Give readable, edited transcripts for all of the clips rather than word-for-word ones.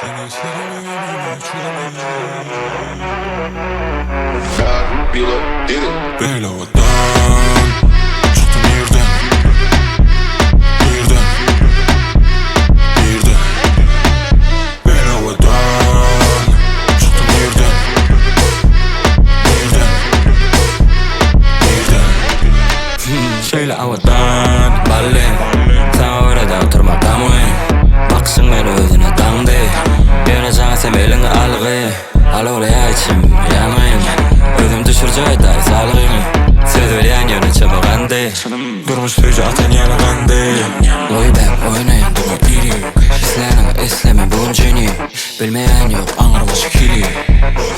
Seni seviyorum, God, Bilo, did it. Belo'dan çıktım birden. Belo'dan çıktım birden. Şöyle havadan ballen sen orada oturmak damayın. Baksın ben özüne dandı. Göreceğin sen elini algı. Al oraya içim yanayım. Özüm düşürecek day salgını. Söz veren yönü çabağandı. Durmuş sözü atan yanıgandı. Oy ben oynayın durup biri. İslenin islemi buncini. Bilmeyen yok anırmış kili.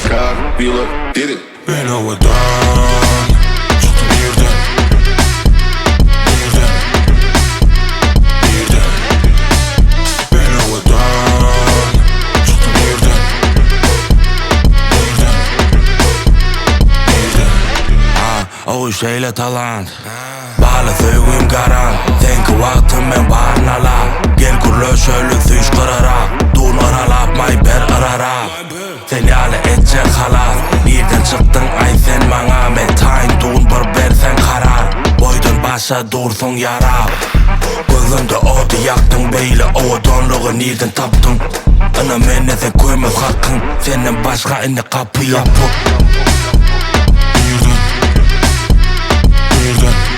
God, Bilo, did it. Belo'dan çıktım birden. Belo'dan çıktım birden. O şeyle talant Bağlı söygüyüm karan Senki vaktim ben barın ala Gel kurlu şöyle süş kırara Dun aralap may ber arara Seni ale edecek halas Birden çıktın ay sen bana Men tayin dun bir bersen karar Boydun başa dursun yarab Gözümde odu yaktın beyle o donluğu neden taptın Ana mene sen koymaz hakkın Senden başka indi kapı yapıp Birden